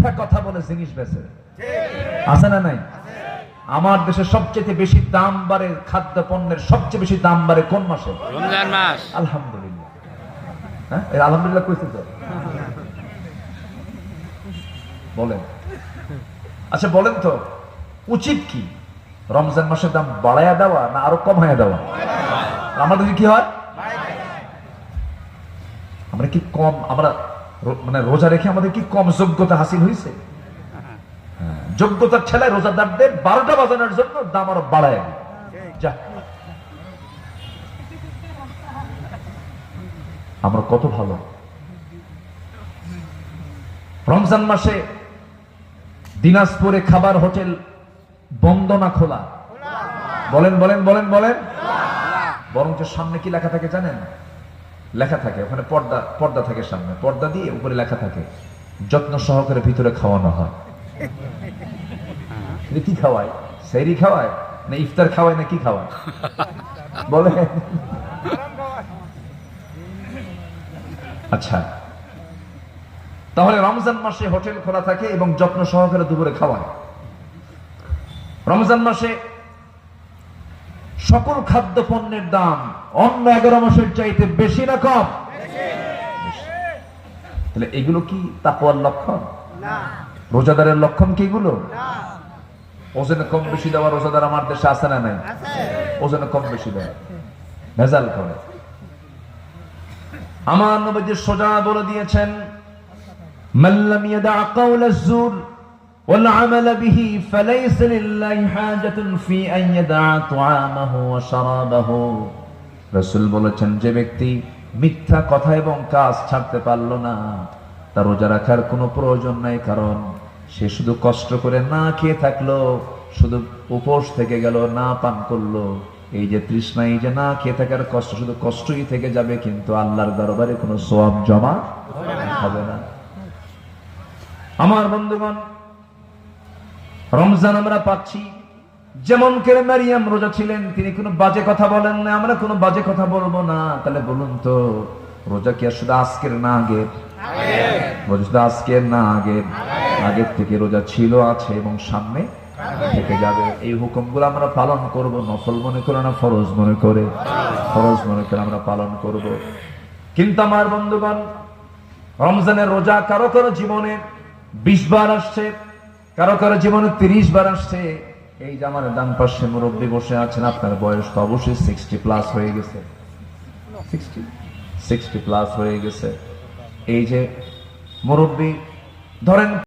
মিথ্যা কথা বলে জিনিস বেচে, আছে না নাই? আমার দেশে সবচেয়ে বেশি দাম বাড়ে, খাদ্য পণ্যের সবচেয়ে বেশি দাম বাড়ে কোন মাসে? রমজান মাস। আলহামদুলিল্লাহ। হ্যাঁ, আলহামদুলিল্লাহ কইছে তো? বলেন, আচ্ছা বলেন তো উচিত কি, রমজান মাসের দাম বাড়ায়া দেওয়া না আরো কমায়া দেওয়া? আমাদের কি হয়, আমরা কি কম, আমরা মানে রোজা রেখে আমাদের কি কম যোগ্যতা হাসিল হয়েছে? যোগ্যতার ছেলে রোজাদারদের 12টা বাজানোর জন্য দাম আরো বাড়ায় যা। আমরা কত ভালো। রমজান মাসে দিনাজপুরে খাবার হোটেল বন্ধ না খোলা? বলেন বলেন বলেন বলেন। বরঞ্চ সামনে কি লেখা থাকে জানেন? লেখা থাকে ওখানে পর্দা থাকে, সামনে পর্দা দিয়ে উপরে লেখা থাকে যত্ন সহকারে ভিতরে খাওয়ানো হয়। কি খাওয়ায়? সেহরি খাওয়ায় না ইফতার খাওয়ায় না কি খাওয়ায়? বলে আচ্ছা, তাহলে রমজান মাসে হোটেল খোলা থাকে এবং যত্ন সহকারে দুপুরে খাওয়ায়। রমজান মাসে সকল খাদ্য পণ্যের দাম অন্য 11 মাসের চাইতে বেশি না কম? তাহলে এগুলো কি তাকওয়ার লক্ষণ? রোজাদারের লক্ষণ কি এগুলো? ওজনে কম বেশি দেওয়া রোজাদার আমার দেশে আছে না নাই? ওজনে কম বেশি দেয়, ভেজাল করে। আমার নবীজি সোজা বলে দিয়েছেন, মাল্লাম ইয়াদা কাওলাজ জুর ওয়াল আমাল বিহি ফালাইসা লিল্লাহি হাজাতুন ফি আন ইয়াদা তুআমাহু ওয়া শারাবাহু। রাসূল বলেছেন, যে ব্যক্তি মিথ্যা কথা এবং কাজ ছাড়তে পারল না, তার রোজা রাখার কোনো প্রয়োজন নাই। কারণ সে শুধু কষ্ট করে না খেয়ে থাকলো, শুধু উপোস থেকে গেল, না পান করলো, এই যে তৃষ্ণা, এই যে না খেয়ে থাকার কষ্ট, শুধু কষ্টই থেকে যাবে, কিন্তু আল্লাহর দরবারে কোনো সওয়াব জমা হবে না। আমার বন্ধুগণ, রমজান আমরা পাচ্ছি, যেমন করে মারিয়াম রোজা ছিলেন, তিনি কোনো বাজে কথা বলেন না, আমরা কোনো বাজে কথা বলবো না। তাহলে বলুন তো, রোজা কি আর শুধু আজকের না আগের? শুধু আজকের না আগের? আগের থেকে রোজা ছিল, আছে এবং সামনে থেকে যাবে। এই হুকুমগুলো আমরা পালন করব, নফল মনে করে না ফরজ মনে করে? ফরজ মনে করে আমরা পালন করব। কিন্তু আমার বন্ধুগণ, রমজানের রোজা কারো কারো জীবনে 20 বার আসছে, কারো কারো জীবনে 30 বার আসছে। এই যে আমার ডান পাশে মুরব্বী বসে আছেন, আপনার বয়স তো অবশ্যই 60+ হয়ে গেছে, 60+ হয়ে গেছে। এই যে মুরব্বী ধরেন